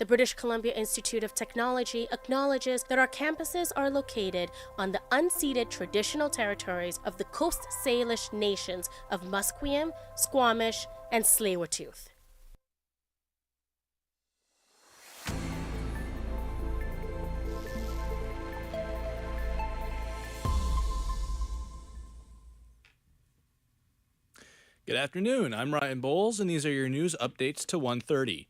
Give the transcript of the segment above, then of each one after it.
The British Columbia Institute of Technology acknowledges that our campuses are located on the unceded traditional territories of the Coast Salish nations of Musqueam, Squamish, and Tsleil-Waututh. Good afternoon, I'm Ryan Bowles, and these are your news updates to 1:30.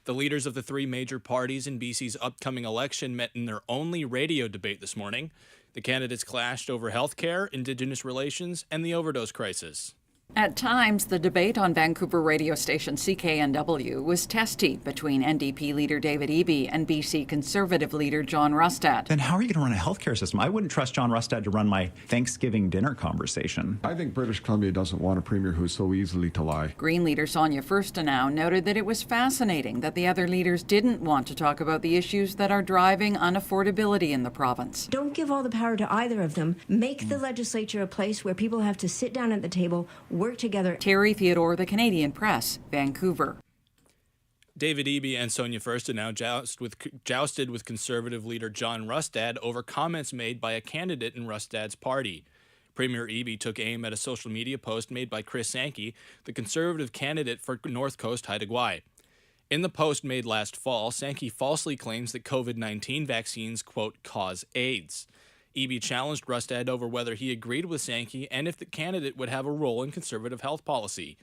The leaders of the three major parties in BC's upcoming election met in their only radio debate this morning. The candidates clashed over healthcare, Indigenous relations, and the overdose crisis. At times, the debate on Vancouver radio station CKNW was testy between NDP leader David Eby and BC Conservative leader John Rustad. Then how are you going to run a healthcare system? I wouldn't trust John Rustad to run my Thanksgiving dinner conversation. I think British Columbia doesn't want a premier who's so easily to lie. Green leader Sonia Furstenau noted that it was fascinating that the other leaders didn't want to talk about the issues that are driving unaffordability in the province. Don't give all the power to either of them. Make the legislature a place where people have to sit down at the table, work together. Terry Theodore, The Canadian Press, Vancouver. David Eby and Sonia Furstenau jousted with Conservative leader John Rustad over comments made by a candidate in Rustad's party. Premier Eby took aim at a social media post made by Chris Sankey, the Conservative candidate for North Coast Haida Gwaii. In the post made last fall, Sankey falsely claims that COVID-19 vaccines, quote, cause AIDS. Eby challenged Rustad over whether he agreed with Sankey and if the candidate would have a role in Conservative health policy.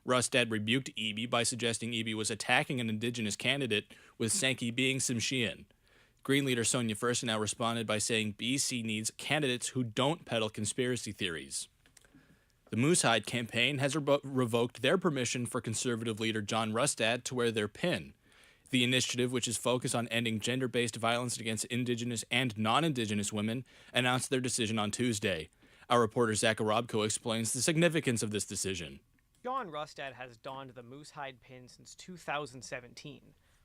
Rustad rebuked Eby by suggesting Eby was attacking an Indigenous candidate, with Sankey being Tsimshian. Green leader Sonia Furstenau responded by saying BC needs candidates who don't peddle conspiracy theories. The Moosehide campaign has revoked their permission for Conservative leader John Rustad to wear their pin. The initiative, which is focused on ending gender-based violence against Indigenous and non-Indigenous women, announced their decision on Tuesday. Our reporter Zach Arabko explains the significance of this decision. John Rustad has donned the Moosehide pin since 2017,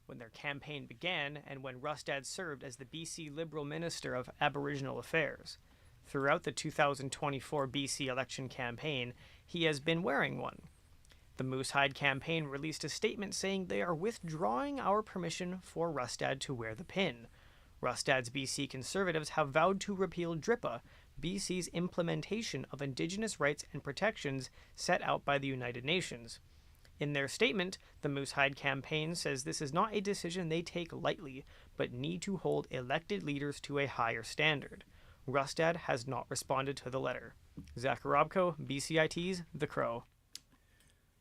when their campaign began and when Rustad served as the BC Liberal Minister of Aboriginal Affairs. Throughout the 2024 BC election campaign, he has been wearing one. The Moosehide campaign released a statement saying they are withdrawing our permission for Rustad to wear the pin. Rustad's BC Conservatives have vowed to repeal DRIPA, BC's implementation of Indigenous rights and protections set out by the United Nations. In their statement, the Moosehide campaign says this is not a decision they take lightly, but need to hold elected leaders to a higher standard. Rustad has not responded to the letter. Zach Arabko, BCIT's The Crow.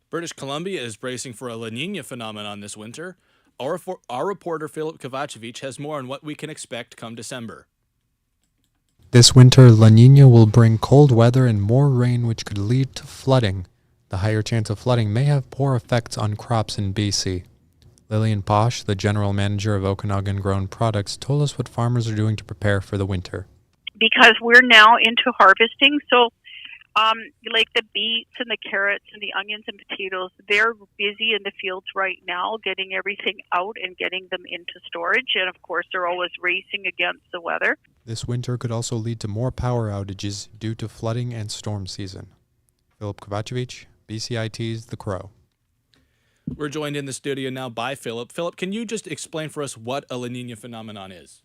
British Columbia is bracing for a La Niña phenomenon this winter. Our reporter Philip Kovacevic has more on what we can expect come December. This winter, La Niña will bring cold weather and more rain, which could lead to flooding. The higher chance of flooding may have poor effects on crops in BC. Lillian Posh, the general manager of Okanagan Grown Products, told us what farmers are doing to prepare for the winter. Because we're now into harvesting, so like the beets and the carrots and the onions and potatoes, they're busy in the fields right now getting everything out and getting them into storage. And of course, they're always racing against the weather. This winter could also lead to more power outages due to flooding and storm season. Philip Kovacevic, BCIT's The Crow. We're joined in the studio now by Philip. Philip, can you just explain for us what a La Niña phenomenon is?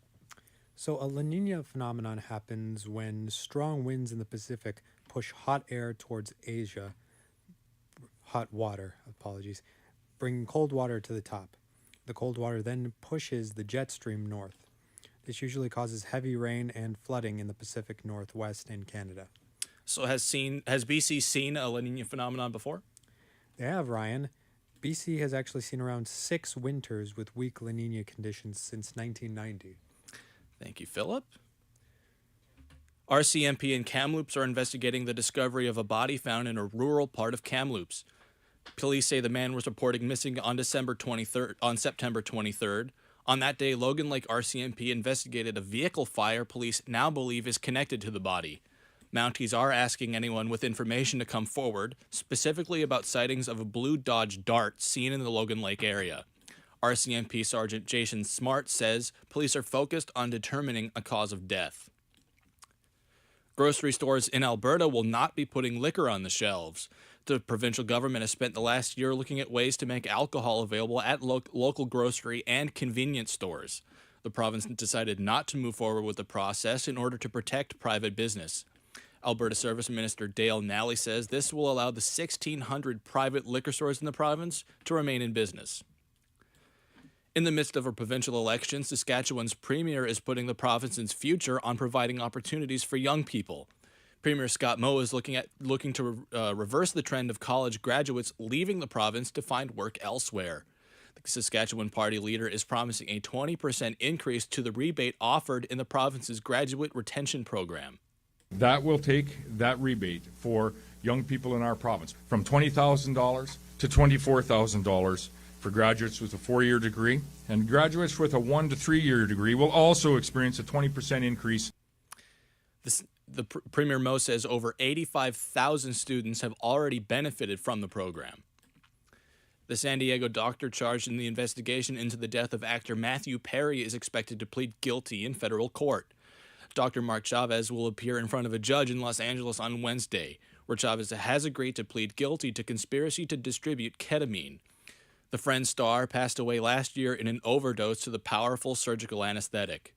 So a La Niña phenomenon happens when strong winds in the Pacific push hot air towards Asia, bringing cold water to the top. The cold water then pushes the jet stream north. This usually causes heavy rain and flooding in the Pacific Northwest and Canada. So has BC seen a La Niña phenomenon before? They have, Ryan. BC has actually seen around 6 winters with weak La Niña conditions since 1990. Thank you, Philip. RCMP and Kamloops are investigating the discovery of a body found in a rural part of Kamloops. Police say the man was reported missing on September 23rd. On that day, Logan Lake RCMP investigated a vehicle fire police now believe is connected to the body. Mounties are asking anyone with information to come forward, specifically about sightings of a blue Dodge Dart seen in the Logan Lake area. RCMP Sergeant Jason Smart says police are focused on determining a cause of death. Grocery stores in Alberta will not be putting liquor on the shelves. The provincial government has spent the last year looking at ways to make alcohol available at local grocery and convenience stores. The province decided not to move forward with the process in order to protect private business. Alberta Service Minister Dale Nally says this will allow the 1,600 private liquor stores in the province to remain in business. In the midst of a provincial election, Saskatchewan's premier is putting the province's future on providing opportunities for young people. Premier Scott Moe is looking to reverse the trend of college graduates leaving the province to find work elsewhere. The Saskatchewan Party leader is promising a 20% increase to the rebate offered in the province's graduate retention program. That will take that rebate for young people in our province from $20,000 to $24,000 for graduates with a 4-year degree, and graduates with a 1 to 3-year degree will also experience a 20% increase. Premier Moe says over 85,000 students have already benefited from the program. The San Diego doctor charged in the investigation into the death of actor Matthew Perry is expected to plead guilty in federal court. Dr. Mark Chavez will appear in front of a judge in Los Angeles on Wednesday, where Chavez has agreed to plead guilty to conspiracy to distribute ketamine. The Friends star passed away last year in an overdose to the powerful surgical anesthetic.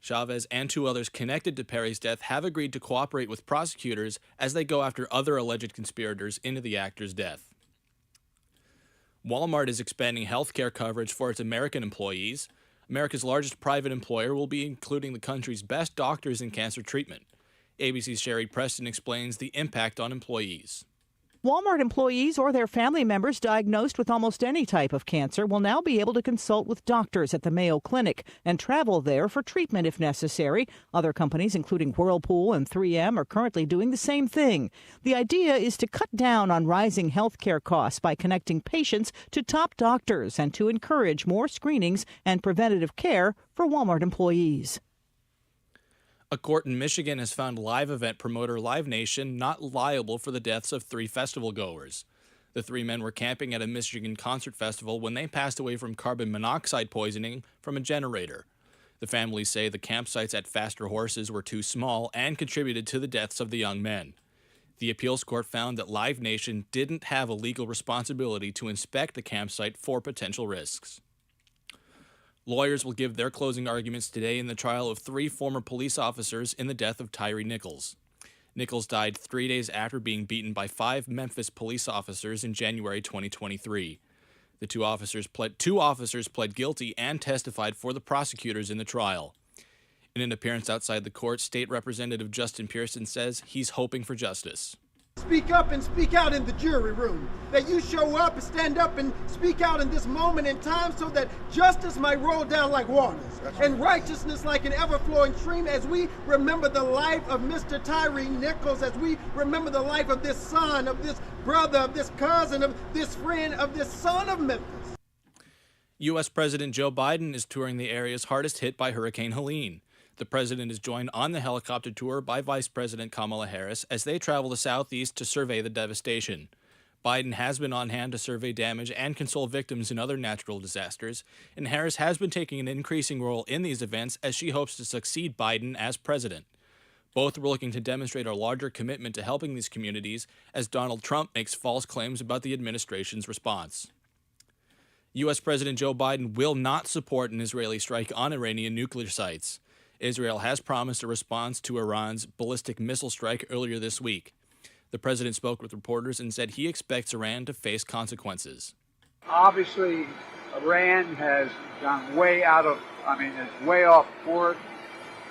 Chavez and 2 others connected to Perry's death have agreed to cooperate with prosecutors as they go after other alleged conspirators into the actor's death. Walmart is expanding health care coverage for its American employees. America's largest private employer will be including the country's best doctors in cancer treatment. ABC's Sherry Preston explains the impact on employees. Walmart employees or their family members diagnosed with almost any type of cancer will now be able to consult with doctors at the Mayo Clinic and travel there for treatment if necessary. Other companies, including Whirlpool and 3M, are currently doing the same thing. The idea is to cut down on rising health care costs by connecting patients to top doctors and to encourage more screenings and preventative care for Walmart employees. A court in Michigan has found live event promoter Live Nation not liable for the deaths of 3 festival goers. The 3 men were camping at a Michigan concert festival when they passed away from carbon monoxide poisoning from a generator. The families say the campsites at Faster Horses were too small and contributed to the deaths of the young men. The appeals court found that Live Nation didn't have a legal responsibility to inspect the campsite for potential risks. Lawyers will give their closing arguments today in the trial of 3 former police officers in the death of Tyree Nichols. Nichols died 3 days after being beaten by 5 Memphis police officers in January 2023. The two officers pled guilty and testified for the prosecutors in the trial. In an appearance outside the court, State Representative Justin Pearson says he's hoping for justice. Speak up and speak out in the jury room. That you show up and stand up and speak out in this moment in time so that justice might roll down like waters and righteousness like an ever-flowing stream as we remember the life of Mr. Tyree Nichols, as we remember the life of this son, of this brother, of this cousin, of this friend, of this son of Memphis. U.S. President Joe Biden is touring the areas hardest hit by Hurricane Helene. The president is joined on the helicopter tour by Vice President Kamala Harris as they travel the southeast to survey the devastation. Biden has been on hand to survey damage and console victims in other natural disasters, and Harris has been taking an increasing role in these events as she hopes to succeed Biden as president. Both were looking to demonstrate a larger commitment to helping these communities as Donald Trump makes false claims about the administration's response. U.S. President Joe Biden will not support an Israeli strike on Iranian nuclear sites. Israel has promised a response to Iran's ballistic missile strike earlier this week. The president spoke with reporters and said he expects Iran to face consequences. Obviously, Iran has gone way it's way off course.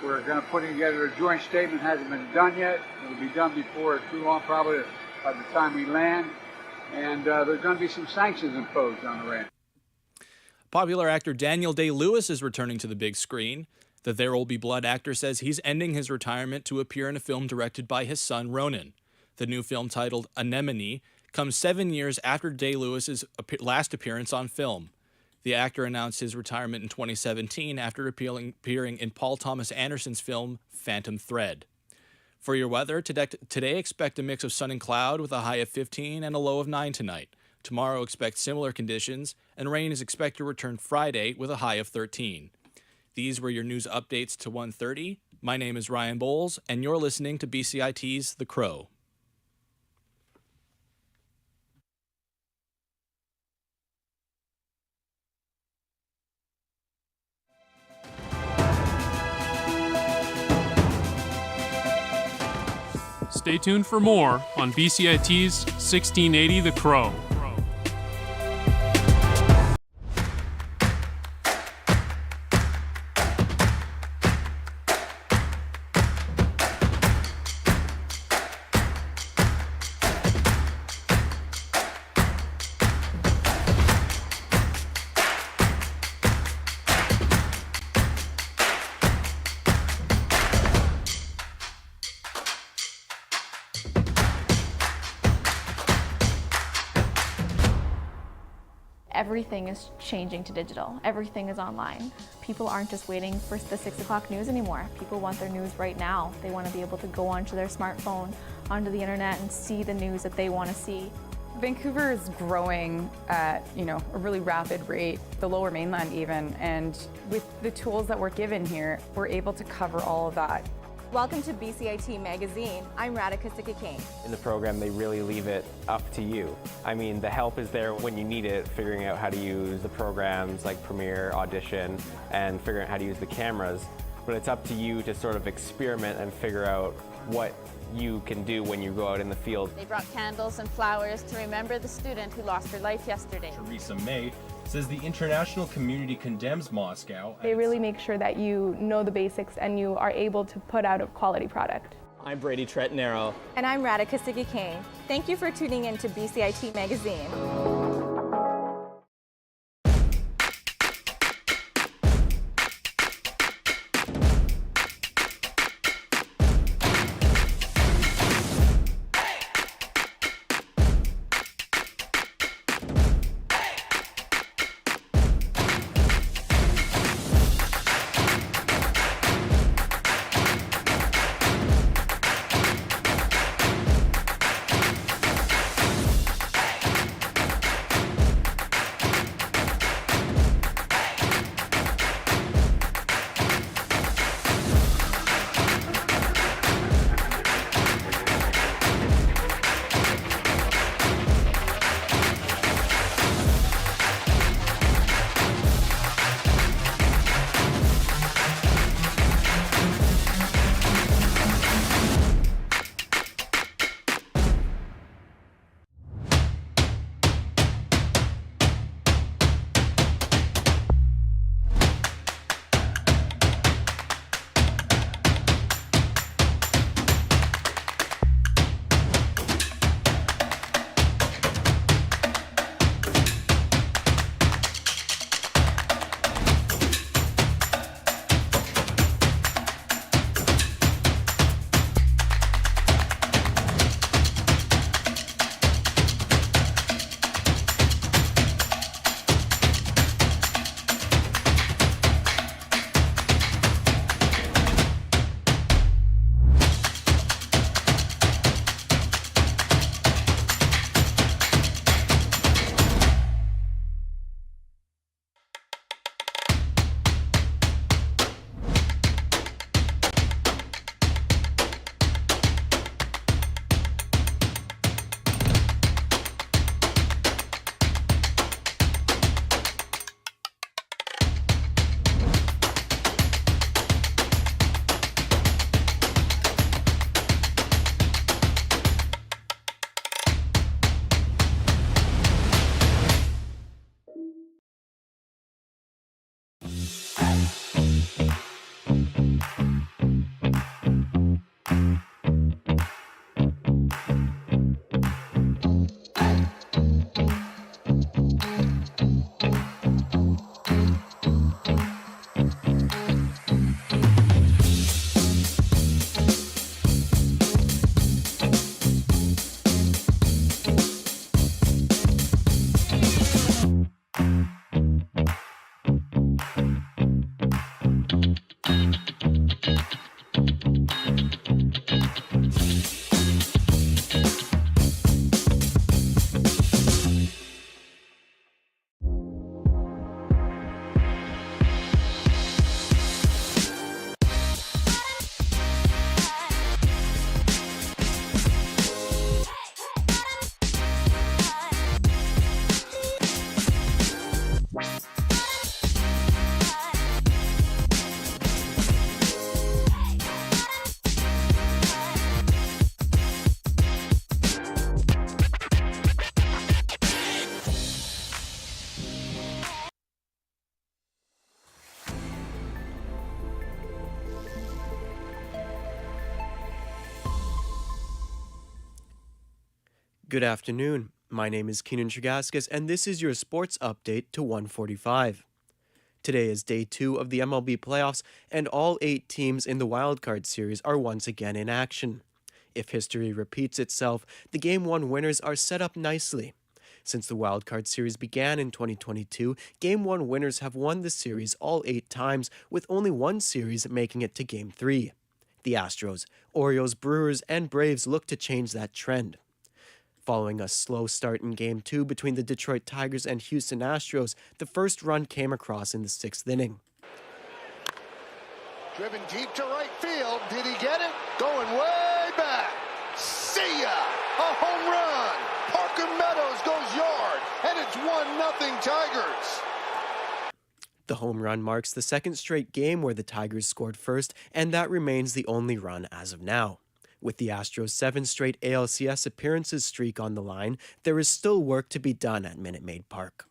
We're going to put together a joint statement. It hasn't been done yet. It'll be done before too long, probably by the time we land. And there's going to be some sanctions imposed on Iran. Popular actor Daniel Day-Lewis is returning to the big screen. The There Will Be Blood actor says he's ending his retirement to appear in a film directed by his son Ronan. The new film, titled Anemone, comes 7 years after Day-Lewis's last appearance on film. The actor announced his retirement in 2017 after appearing in Paul Thomas Anderson's film Phantom Thread. For your weather, today expect a mix of sun and cloud with a high of 15 and a low of 9 tonight. Tomorrow expect similar conditions, and rain is expected to return Friday with a high of 13. These were your news updates to 1:30. My name is Ryan Bowles, and you're listening to BCIT's The Crow. Stay tuned for more on BCIT's 1680 The Crow. Everything is changing to digital. Everything is online. People aren't just waiting for the 6 o'clock news anymore. People want their news right now. They want to be able to go onto their smartphone, onto the internet, and see the news that they want to see. Vancouver is growing at, a really rapid rate, the Lower Mainland even, and with the tools that we're given here, we're able to cover all of that. Welcome to BCIT Magazine. I'm Radhika Sikakane. In the program, they really leave it up to you. I mean, the help is there when you need it, figuring out how to use the programs like Premiere, Audition, and figuring out how to use the cameras. But it's up to you to sort of experiment and figure out what you can do when you go out in the field. They brought candles and flowers to remember the student who lost her life yesterday. Theresa May says the international community condemns Moscow. They really make sure that you know the basics and you are able to put out a quality product. I'm Brady Tretnero. And I'm Radhika Sikakane. Thank you for tuning in to BCIT Magazine. Good afternoon. My name is Keenan Trigascus, and this is your sports update to 145. Today is day 2 of the MLB playoffs, and all 8 teams in the wildcard series are once again in action. If history repeats itself, the Game 1 winners are set up nicely. Since the wildcard series began in 2022, Game 1 winners have won the series all 8 times, with only one series making it to Game 3. The Astros, Orioles, Brewers, and Braves look to change that trend. Following a slow start in Game 2 between the Detroit Tigers and Houston Astros, the first run came across in the 6th inning. Driven deep to right field. Did he get it? Going way back. See ya! A home run! Parker Meadows goes yard, and it's 1-0 Tigers. The home run marks the second straight game where the Tigers scored first, and that remains the only run as of now. With the Astros' 7 straight ALCS appearances streak on the line, there is still work to be done at Minute Maid Park.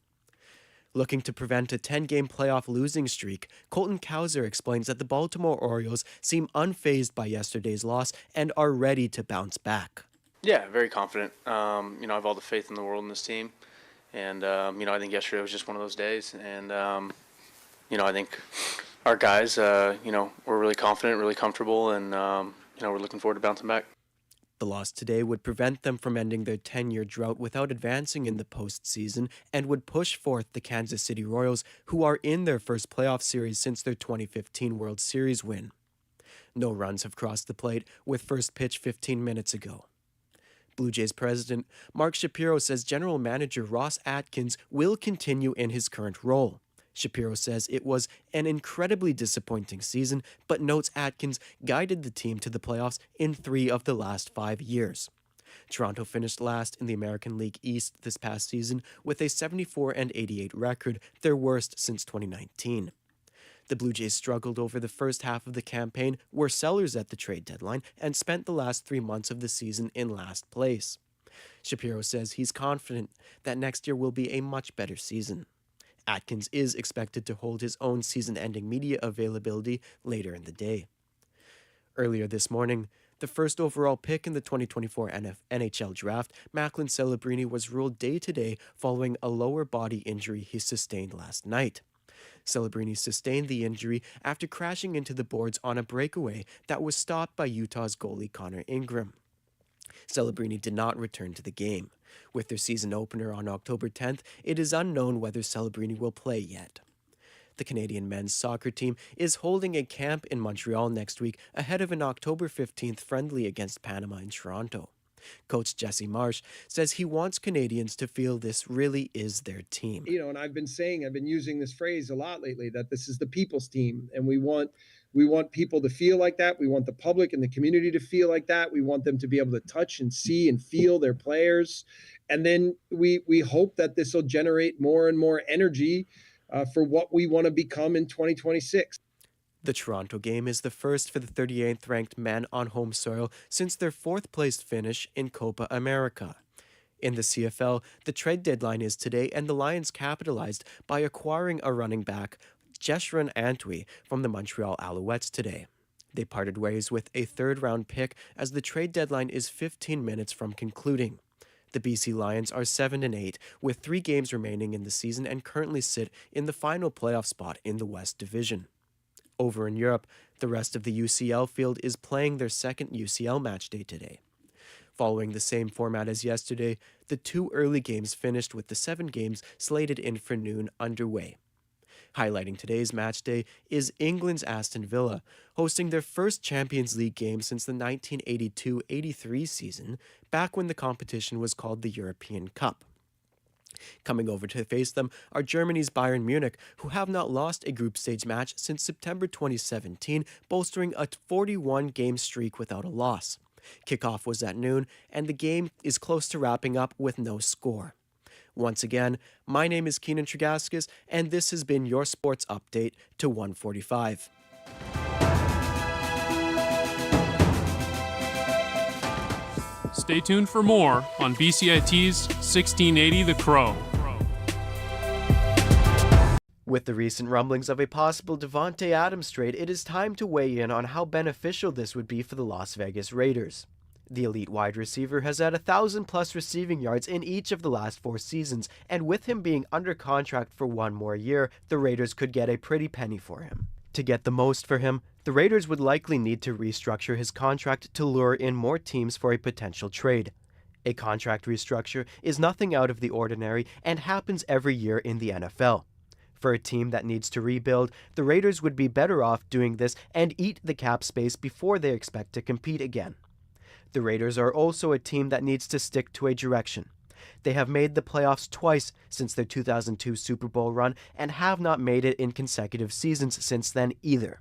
Looking to prevent a 10-game playoff losing streak, Colton Cowser explains that the Baltimore Orioles seem unfazed by yesterday's loss and are ready to bounce back. Yeah, very confident. I have all the faith in the world in this team. And, I think yesterday was just one of those days. And, I think our guys, we're really confident, really comfortable, and, we're looking forward to bouncing back. The loss today would prevent them from ending their 10-year drought without advancing in the postseason and would push forth the Kansas City Royals, who are in their first playoff series since their 2015 World Series win. No runs have crossed the plate, with first pitch 15 minutes ago. Blue Jays president Mark Shapiro says general manager Ross Atkins will continue in his current role. Shapiro says it was an incredibly disappointing season, but notes Atkins guided the team to the playoffs in 3 of the last 5 years. Toronto finished last in the American League East this past season with a 74-88 record, their worst since 2019. The Blue Jays struggled over the first half of the campaign, were sellers at the trade deadline, and spent the last 3 months of the season in last place. Shapiro says he's confident that next year will be a much better season. Atkins is expected to hold his own season-ending media availability later in the day. Earlier this morning, the first overall pick in the 2024 NHL draft, Macklin Celebrini was ruled day-to-day following a lower body injury he sustained last night. Celebrini sustained the injury after crashing into the boards on a breakaway that was stopped by Utah's goalie Connor Ingram. Celebrini did not return to the game. With their season opener on October 10th, it is unknown whether Celebrini will play yet. The Canadian men's soccer team is holding a camp in Montreal next week ahead of an October 15th friendly against Panama in Toronto. Coach Jesse Marsh says he wants Canadians to feel this really is their team. And I've been using this phrase a lot lately, that this is the people's team, and we want people to feel like that. We want the public and the community to feel like that. We want them to be able to touch and see and feel their players. And then we hope that this will generate more and more energy for what we want to become in 2026. The Toronto game is the first for the 38th ranked men on home soil since their 4th-place finish in Copa America. In the CFL, the trade deadline is today, and the Lions capitalized by acquiring a running back, Jeshurun Antwi, from the Montreal Alouettes today. They parted ways with a 3rd-round pick as the trade deadline is 15 minutes from concluding. The BC Lions are 7-8, with 3 games remaining in the season and currently sit in the final playoff spot in the West Division. Over in Europe, the rest of the UCL field is playing their second UCL match day today. Following the same format as yesterday, the 2 early games finished with the 7 games slated in for noon underway. Highlighting today's match day is England's Aston Villa, hosting their first Champions League game since the 1982-83 season, back when the competition was called the European Cup. Coming over to face them are Germany's Bayern Munich, who have not lost a group stage match since September 2017, bolstering a 41-game streak without a loss. Kickoff was at noon, and the game is close to wrapping up with no score. Once again, my name is Keenan Trigascus, and this has been your sports update to 145. Stay tuned for more on BCIT's 1680 The Crow. With the recent rumblings of a possible Davante Adams trade, it is time to weigh in on how beneficial this would be for the Las Vegas Raiders. The elite wide receiver has had 1,000+ receiving yards in each of the last 4 seasons, and with him being under contract for 1 more year, the Raiders could get a pretty penny for him. To get the most for him, the Raiders would likely need to restructure his contract to lure in more teams for a potential trade. A contract restructure is nothing out of the ordinary and happens every year in the NFL. For a team that needs to rebuild, the Raiders would be better off doing this and eat the cap space before they expect to compete again. The Raiders are also a team that needs to stick to a direction. They have made the playoffs twice since their 2002 Super Bowl run and have not made it in consecutive seasons since then either.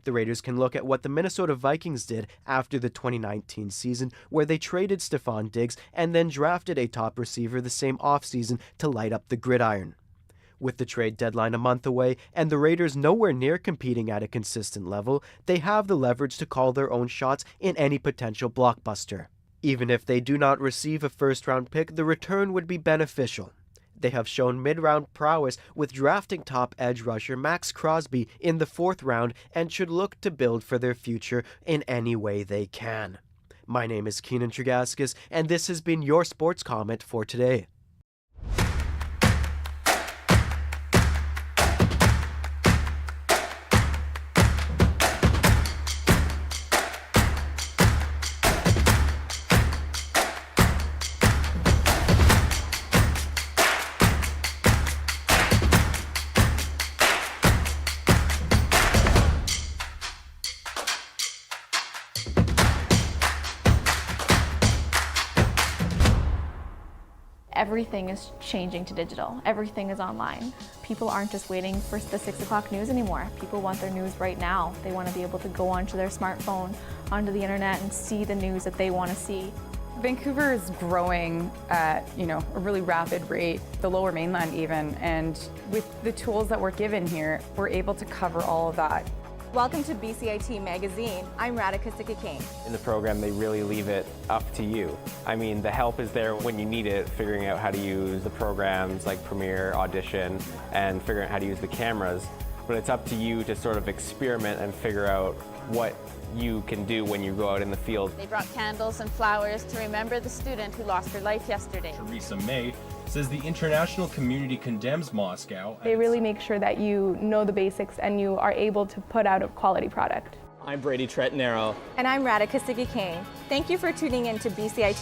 The Raiders can look at what the Minnesota Vikings did after the 2019 season, where they traded Stephon Diggs and then drafted a top receiver the same offseason to light up the gridiron. With the trade deadline a month away and the Raiders nowhere near competing at a consistent level, they have the leverage to call their own shots in any potential blockbuster. Even if they do not receive a first-round pick, the return would be beneficial. They have shown mid-round prowess with drafting top edge rusher Max Crosby in the 4th round and should look to build for their future in any way they can. My name is Keenan Tregaskis, and this has been your sports comment for today. Everything is changing to digital. Everything is online. People aren't just waiting for the 6 o'clock news anymore. People want their news right now. They want to be able to go onto their smartphone, onto the internet, and see the news that they want to see. Vancouver is growing at, a really rapid rate, the Lower Mainland even, and with the tools that we're given here, we're able to cover all of that. Welcome to BCIT Magazine. I'm Radhika Sikakane. In the program, they really leave it up to you. I mean, the help is there when you need it, figuring out how to use the programs like Premiere, Audition, and figuring out how to use the cameras. But it's up to you to sort of experiment and figure out what you can do when you go out in the field. They brought candles and flowers to remember the student who lost her life yesterday. Theresa May says the international community condemns Moscow. They really make sure that you know the basics and you are able to put out a quality product. I'm Brady Tretanero. And I'm Radhika Sikakane. Thank you for tuning in to BCIT